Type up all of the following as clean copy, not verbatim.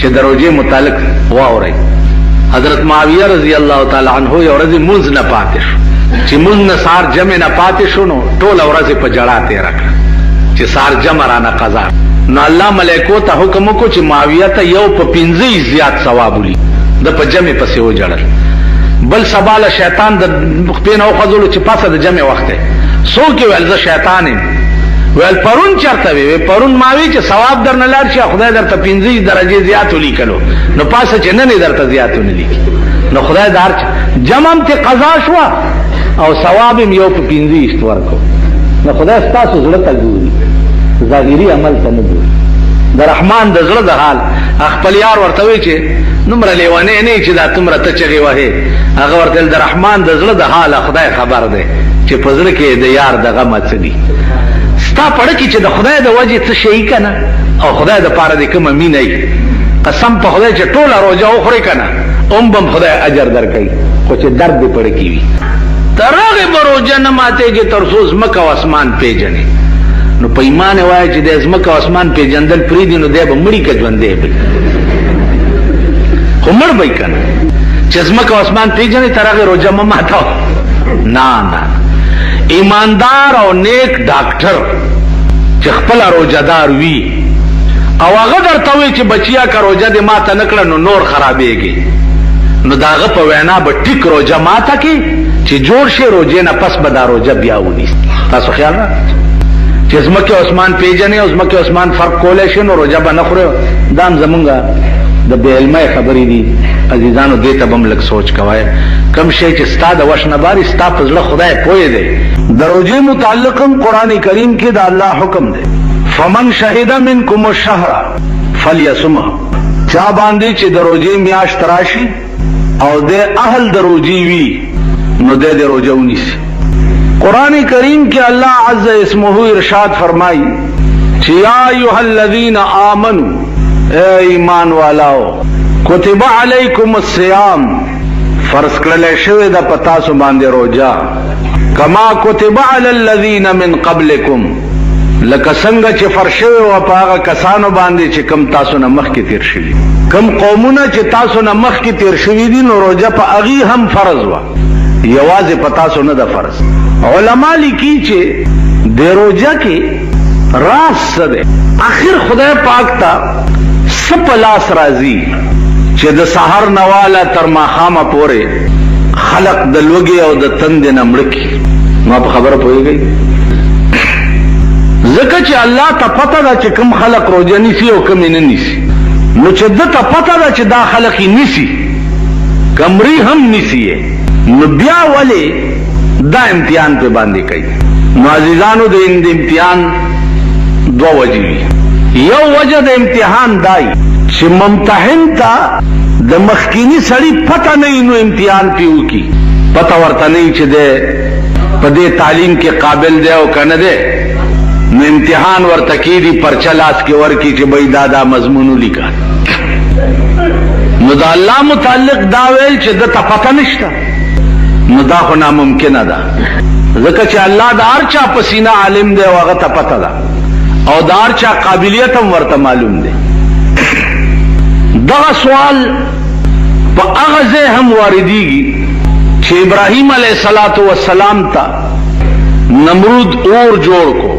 چې د روزې متعلق واورئ. حضرت معاویه رضی الله تعالی عنہ یو ورځ مونځ نه پاتې شو، چې مونځ نه سار جمع نه پاتې شو نو ټوله ورځ په جړا تېره کړه چې سار جمع رانه قضا. نو الله ملائکو ته حکم وکړو چې معاویه ته یو په 15 زیات ثواب ولي، د په جمع پسې وجړل. بل سباله شیطان د خپې نه وخوځولو چې پاسه د جمع وخت دی. څوک ویل زه شیطان یم؟ ویل پرون چرته وی؟ پرون ما وی چې ثواب در نه لاړ شي، خدای درته 15 درجه زیات ولیکلو، نو پاسه چې نن درته زیات ونه لیکي. نو خدای دار جمع ته قضا شو او ثواب یو په 15 ورکو. نو خدای ستاسو زړه ته ګوري، ظاهري عمل ته نه ګوري. د رحمان د زړه د حال خپل یار ورته وی چې نمره لیوانه نه چې دا تمره ته چغي وهي، هغه ورته د رحمان د زړه د حال خدای خبر دی چې په زړه کې د یار دغه مڅدي. ستا پړه کې چې د خدای د وجه څه شي کنه او خدای د پاره دې کوم مینه ای، قسم په خدای چې ټوله روزه وخوري کنه بم خدای اجر درکړي، خو چې درد دې پړه کې وي ترغه بروجه نه ماتېږي تر څو زمکه او اسمان پیژنې. نو په ایمان وای چې د زمکه او اسمان پیژندل پریدي نو دی به مړی کې ژوندې به خو مړ به کنه چې زمکه او اسمان پیژنې ترغه روزه ما ماتاو. نه ایماندار او نیک ډاکټر چې خپل روزدار وي او هغه درته وي چې بچیا کا روزه دې ماته نکړه نو نور خرابېږي، نو داغه په وینا به ټیک روزه ماته کې چې جوړ شي روزه نه پس به دا روزه بیا ونی. تاسو خیال را چې زمکه اسمان پیژنې او زمکه اسمان فرق کولای شي نو روزه به نه خوري. دام زمونږه د بے علمه خبرې دي عزیزانو، دې ته هم لږ سوچ کوئ. کم شی چې ستا د وش نه باري ستا په زړه خدای پوهې دی. د روزې متعلقم قرآن کریم کې د الله حکم دی فمن شهد منکم الشهر فلیصمه. چا باندې چې د روزې میاشت راشي او د اهل د روزې وي نو د روزه ونیسي. قرآن کریم کې الله عز اسمه ارشاد فرمایي چې یا ایها الذین آمنوا، اے ایمان والاو، کتب علیکم الصیام، فرض کړل شوی د پتا سو باندې روزه، کما کتب علی الذین من قبلکم، لکه څنګه چې فرض شوی او هغه کسانو باندې چې کم تاسو نه مخکې تیر شوي. کم قومونه چې تاسو نه مخکې تیر شوي دي نو روزه په هغه هم فرض و، یوازې پتا سو نه د فرض. علما لیکي چې د روزه کې راز څه ده. اخر خدای پاک ته سپلاس راضی چې د سحر نواله تر ماخامه پورې خلق د لوګي او د تند نه مړکی. ما په خبره پوهیږئ ځکه چې الله ته پته ده چې کوم خلق روزه نیسي او کوم نه نیسي، نو چې د ته پته ده چې دا خلق یې نیسي کمری هم نیسي، نو بیا ولې دا امتحان په باندې کوي. نو عزیزانو د امتحان دو وجې وي. یو وجه د امتحان دای چې ممتحن ته د مخکینی سړی پته نه نو امتحان پیو کی پته ورته نه چې ده په دې تعلیم کې قابل دی او کنه دی، نو امتحان ورته کیږي پرچا لاس کې ورکی چې بای دادا مضمون لیکا. نو دا الله متعلق دا ویل چې د پته نشته، نو دا خو ناممکنه ده ځکه چې الله د هر چا په سینه عالم دی او هغه ته پته ده او د هر چا قابلیت هم ورته معلوم دی. دغه سوال په هغه ځای هم واردېږي چې ابراهیم علیه السلام ته نمرود اور جوړ کو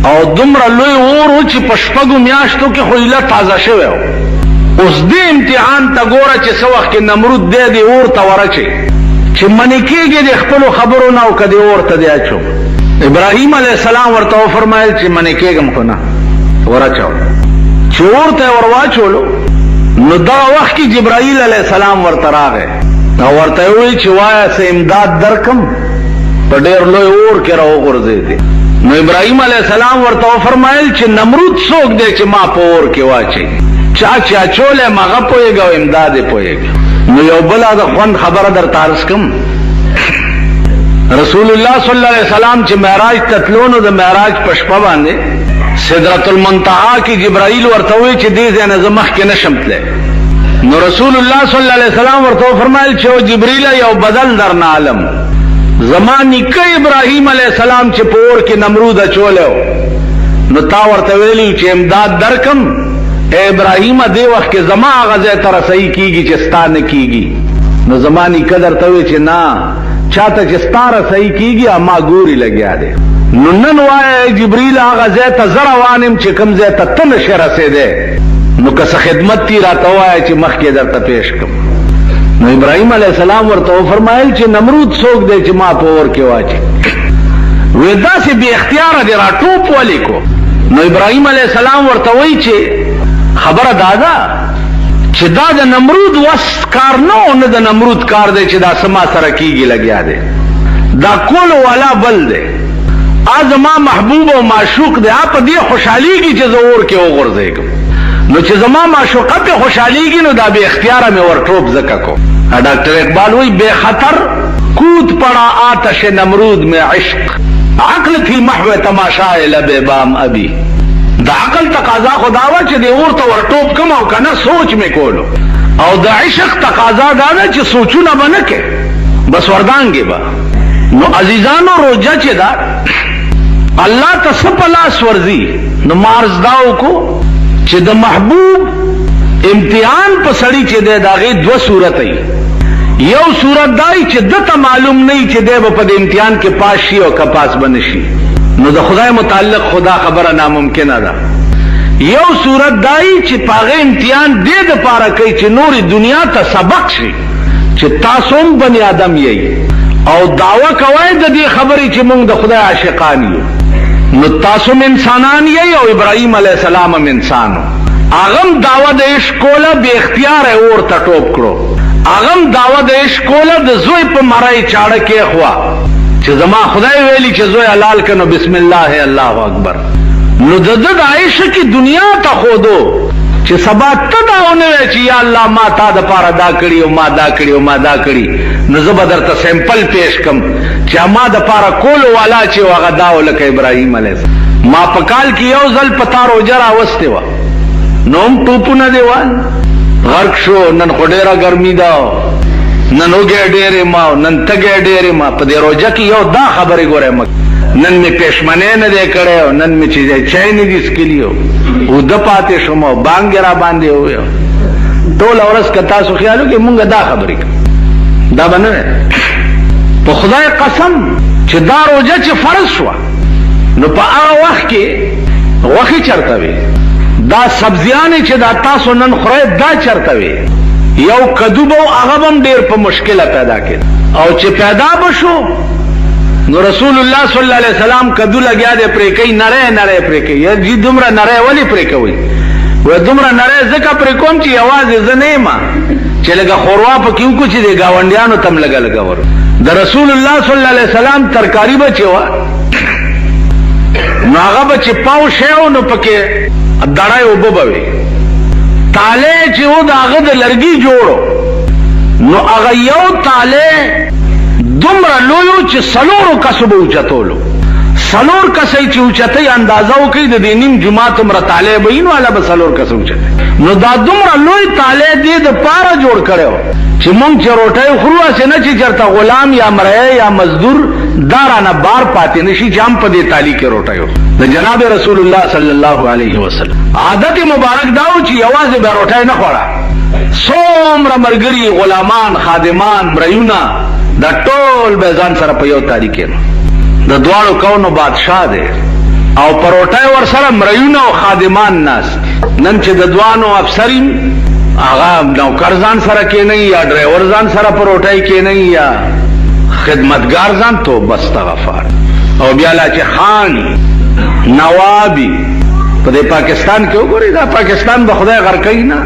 او دومره لوی اور و چې په شپږو میاشتو کې خو ایله تازه شوی و. اوس دې امتحان ته ګوره چې څه وخت کې نمرود دی اور ته ورچي چې منې کېږي د خپلو خبرو نه او که دې اور ته دی اچو. ابراهیم علیه السلام ورته وفرمایل چې منې کېږم خو نه ورچو. چې اور ته ور واچولو نو دا وخت کې جبرائیل علیه السلام ورته راغی او ورته وی چې وایه څه امداد درکم، په ډېر لوی اور کې راوغورځېدې. نو ابراهیم علیه السلام ورته وفرمایل چې نمرود څوک دی چې ما په اور کې واچي، چا چې اچولی م هغه پوهېږي او امداد یې پوهېږي. نو یو بله د خوند خبره درته عرض کړم. رسول الله صلی الله علیه وسلم چې معراج ته تلو نو د معراج په شپه باندې سدرۃ المنتهی کې جبرائیل ورته وی چې دې ځای نه زه مخکې نشم تللی. نو رسول الله صلی الله علیه وسلم ورته وفرمایل چې او جبرائیل یو بدل درنه عالم، زما نیکه ابراهیم علیه السلام چې په اور کې نمرود اچولی نو تا ورته ویلي چې امداد درکم، اے ابراهیم دې وخت کې زما غزه تر صحیح کیږي چې ستانه کیږي. نو زمانی قدر ته وی چې نه چاته چې ستاره صحیح کیږي اما ګوري لګیا دی. نو نن وای جبرئیل هغه ځای ته زروانم چې کوم ځای ته تل شرسه ده. نو که څه خدمت تی راته وای چې مخکې درته پیش کوم. نو ابراهیم علیه السلام ورته فرمایل چې نمرود څوک دی چې ما په اور کې واچي. وې داسې بې اختیاره دی را ټوپ ولیکو. نو ابراهیم علیه السلام ورته وایي چې خبره دادا چې دا د نمرود وس کار نه نه د نمرود کار دی چې دا سما سره کیږي لګیا دی. دا کول والا بل دی. ازما محبوب او معشوق دی. اپ دې خوشحاليږي چې زور کې وغورځېږم. نو چې زما معشوقه په خوشحاليږي نو دا به اختیار مې ور ټوپ زکه کو. ډاکټر اقبال وی بے خطر کود پڑا آتش نمرود میں عشق عقل تھی محو تماشا لب بام ابھی. دا عقل تقاضا خداوا چې دی ورته ور ټوپ کوم او کنه سوچ مې کولو. او د عشق تقاضا دا چې سوچونه باندې کې بس وردانګي با. نو عزیزانو روجه چې دا الله تسپلاس ورزي. نو مارز داو کو چې د محبوب امتحان په سړی چې د داغه دو صورت ای. یو صورت دای چې دته معلوم نه چې د په امتحان کې پاس شي او کپاس بنشي. نو د خدای متعلق خدا خبره ناممکنه ده. یو صورت دای چې پاغه امتحان دې د پاره کوي چې نور دنیا ته سبق شي چې تاسو هم بنی آدم یې او دعوه کوي د دې خبرې چې موږ د خدای عاشقان یو. نو تاسو انسانان یې او ابراهیم علیه السلام هم انسانو. اغم دعوه د عشق کوله به اختیار اور ته ټوپ کړو. اغم دعوه د عشق کوله د زوی په مړای چاړه کې خوا چې زما خدای ویلي چې زوی حلال کنو بسم الله الله اکبر. نو د عائشہ کی دنیا ته خودو چې سبا تداونه چې یا الله ما تا د پاره دا کړی او ما دا کړی او ما دا کړی. نو زه به درته سیمپل پیش کم چې ما د پاره کول والا چې هغه دا ولکه ابراهیم علیه السلام. ما په کال کې یو ځل پتا روجرا وسته و نوم ټوپونه دیوال غرق شو. نن خډيره ګرمي دا نن وګه ډېرې ما نن تګه ډېرې ما په دې روجه کې یو دا خبرې ګوره مک نن می پښمنه نه دې کړو نن می چې چای نه دي سکلیو او د پاتې شوم بانګ را باندې وې ټول اورس کتا سو خیالو کې مونږه دا خبرې دا باندې په خدای قسم چې دا روجه چې فرض شو نو په هغه وخت کې وخی چرته وي دا سبزیانه چې دا تاسو نن خورئ دا چرته وي. یو کدو بو هغه هم ډیر په مشکله پیدا کړ او چې پیدا بشو نو رسول الله صلی الله علیه وسلم کدو لګیا دې پرې کوي نره نره پرې کوي. یا دې دومره نره ولی پرې کوي؟ و دومره نره ځکه پرې کوم چې आवाज زنه ما چې لګه خوروا په کیو کو چې د گاونډیانو تم لګا ور. د رسول الله صلی الله علیه وسلم ترکاری بچو نو هغه بچ پاو شیو نو پکې دړای وبوي تاله چې و داغه د لرګي جوړو نو هغه یو تاله دومره لویو چې سلورو کسبو چتولو. سلور کسې چې اوچته اندازو کوي د دینیم جمعه تمره تاله بینو والا به سلور کسو چته. نو دا دومره لوی تاله دې د پاره جوړ کړو چې مونږ چې روټي خورو اسه نه چې چرته غلام یا مړی یا مزدور دارانه بار پاتې نشي چې هم په دې تالی کې روټيو. د جناب رسول الله صلی الله علیه وسلم عادت مبارک داو چې یوازې به روټي نه خوړه. څومره مرګري غلامان خادمان مریونه دا ټول به ځان سره په یو تالی کې د دوالو کونو بادشاہ دی او پروټای ور سره مریونه او خادمان ناس. نن چې د دوانو افسرین هغه نوکر ځان سره کې نه یا ډرایور ځان سره پروټای کې نه یا خدمتگار ځان تو بس تغفار او بیا لا چې خان نوابی په دې پاکستان کې وګورئ دا پاکستان به خدای غر کوي نه.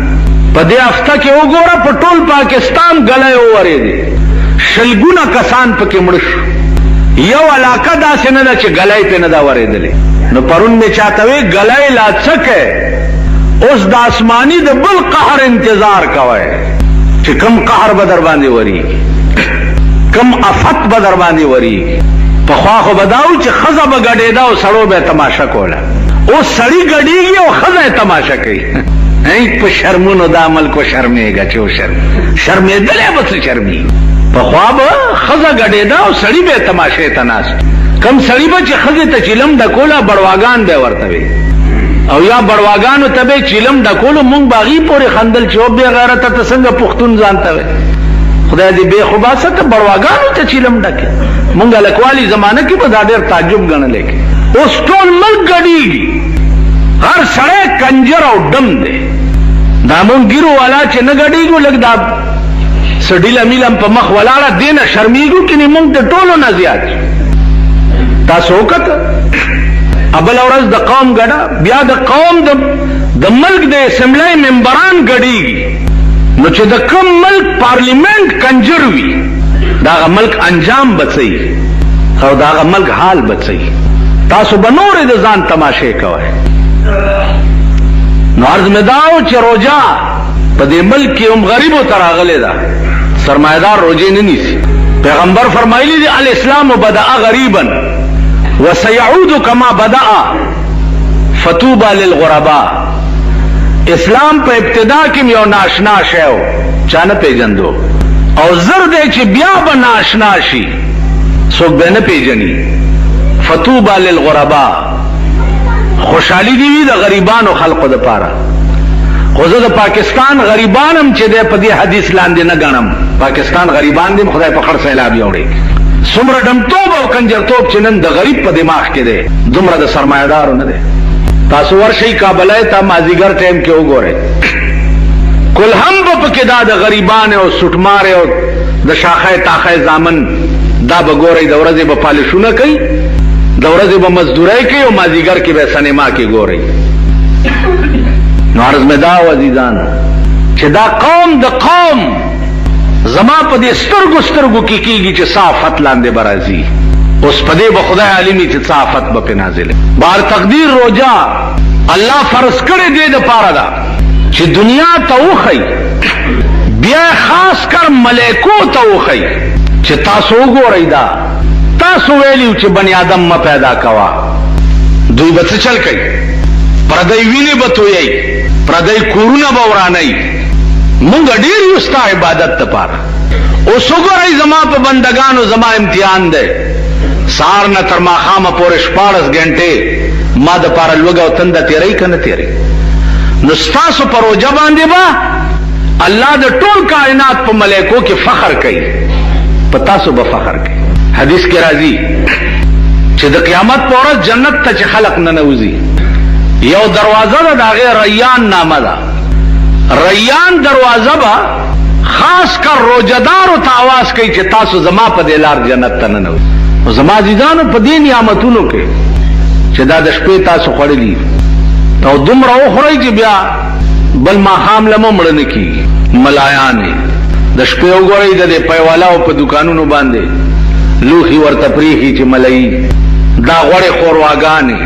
په دې هفته کې وګوره په ټول پاکستان غلې وره دي شلګونه کسان پکې مړ شو. یو علاقه داسې نه ده چې غلې په نه دا ورېدلې. نو پرون می چاته وی غلې لا څکه اوس د آسمانی د بل قهر انتظار کوي چې کم قهر به در باندې وری کم افت به در باندې وری. په خوا خو بداو چې خزه به غډېدا او سړو به تماشا کوله. او سړی غډېږي او خزه تماشا کوي. هي په شرمونو د عمل کو شرمېږي چې شرمېدلې به څه شرمي. په خوا به خزه غډېدا او سړی به تماشې تناست. کم سړی به چې خزه ته چلم د کوله بړواګان به ورته وي او یا بړواګانو ته به چیلم ډکولو مونږ باغی پورې خندل چې او به غیرت ته څنګه پښتون ځانته وي خدای دې به خباسه ته بړواګانو ته چیلم ډکه مونږ لکوالی زمانه کې به دا ډېر تعجب غنل کې اوس ټول ملک غړي هر سړی کنجر او ډم دی دا مونږ ګیرو والا چې نه غړيږو لګ دا سډیل امیلم په مخ ولاړه دینه شرمېږو کې نه مونږ ته ټولو نه زیات تاسو وکړه ابل اورز د قوم غړه بیا د قوم د ملک د اسمبلی ممبران غړيږي نو چې د کوم ملک پارلیمنت کنجر وي دا ملک انجام بچي او دا ملک حال بچي تاسو بنور د ځان تماشه کوي نو عرض میں داو چې روجا په دې ملک کې هم غریبو تراغله ده سرمایدار روجې نه نیسي پیغمبر فرمایلی دی الاسلام بدأ غریبا وسيعود كما بدأ فتوبى للغرباء اسلام په ابتدا کې یو ناشنا شیو چانه پیجندو او زر دې چې بیا به ناشنا شي څوک به نه پیجني فتوبى للغرباء خوشحالی دی وی د غریبانو خلقو د پاره خو زه د پاکستان غریبانم چې د په دې حدیث لاندې نه غنم پاکستان غریبان دي خدای په خړ سیلاب یوړي څومره ډمټوب او کنجرتوب چې نن د غریب په دماغ کې دی دومره د سرمایدارو نه دی تاسو ورشي کابل ته مازیګر ټیم کې وګورئ کل هم په کې دا د غریبان او سټمار او د شاخه تاخه زامن دا بګورئ د ورځې په پالشونه کوي د ورځې به مزدورای کوي او مازیګر کې به سینما کې ګوري نو عرض مې دا عزیزان چې دا قوم د قوم زما په دې سترګو کې کېږي چې صافت لاندې برازي اوس په دې به خدای عالمي چې صافت به په نازله بار تقدیر روجا الله فرض کړی دی د پاره دا چې دنیا ته وخی بیا خاص کر ملائکو ته وخی چې تاسو وګورئ دا تاسو ویلیو چې بنی آدم ما پیدا کوا دوی به څه چل کوي پردی ویني به تویي پردی کورونه به وراني مونږ ډیر یو ستا عبادت ته پاره او وګورئ زما په بندگانو زما امتحان دی سار نه تر ماخامه پورې 14 غنټه ما د پاره لوګو تند تیری کنه تیری نو تاسو پر روزه باندې با الله د ټول کائنات په ملائکو کې فخر کوي په تاسو به فخر کوي حدیث کې راځي چې د قیامت پر ورځ جنت ته چې خلق نه نوځي یو دروازه ده د غیر ریان نامه ده ریان دروازه با خاص کر روزدار او تاواز کوي چې تاسو زما په دلار جنت ته نه نوځي او زما عزیزانو په دې نعمتونو کې چې دا د شپې تاسو خړلې او دومره وخورئ چې بیا بل ما خام لمو مړ نه کی ملایان د شپې وګورئ د پیوالاو په دکانونو باندې لوخي ورته پریخي چې ملای دا غوړې خورواګانې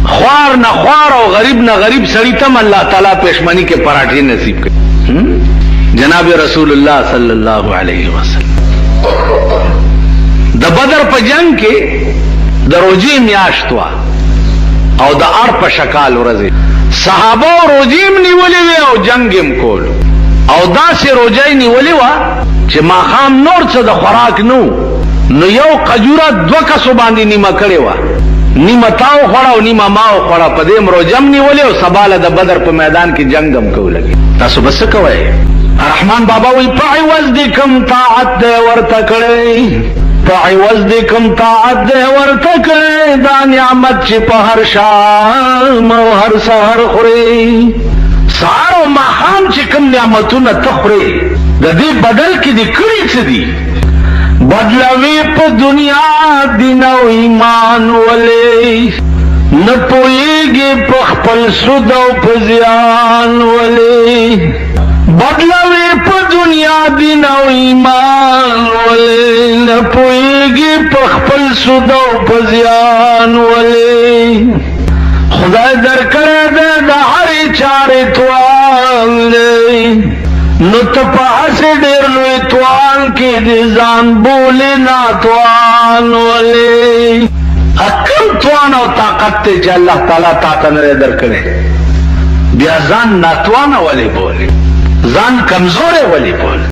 خوار نه خوار او غریب نه غریب سړی تم الله تعالی پښمنی کې پراټې نصیب کړي جناب رسول الله صلی الله علیه وسلم د بدر په جنگ کې د روزي میاشت وا او د ار په شکال ورځي صحابه روزیم نیولې وي او جنگم کول او داسې روزي نیولې وا چې ماخام نور څه د خوراک نو یو قجوره دو کسو باندې نیمه کړې وا نیمه تاو خوړه او نیمه ماو خوړه په دې روزم نیولې او سباله د بدر په میدان کې جنگم کولې تاسو بس کوی رحمان بابا وی پعوز دې کم طاعت دې ورته کړې پعوز دې کم طاعت دې ورته کړې دا نعمت چې په هر شام او هر سحر خوري سحر او ماخام چې کوم نعمتونه تخوري د دې بدل کې دې کړی څه دي بدلوی په دنیا دین او ایمان ولې نه پوهیږي په خپل سود او په زیان ولې بدلوی په دنیا دین او ایمان ولې نه پوهیږي په خپل سود او په زیان ولې خدای درکړه د هر چارې توان نو تپاس ډېر لوی توان کې دې ځان بولې ناتوان ولې اکل توان او طاقت ته چې الله تعالی تا ته نه درکړي بیا ځان ناتوان ولې بولې ځان کمزورې ولې بولې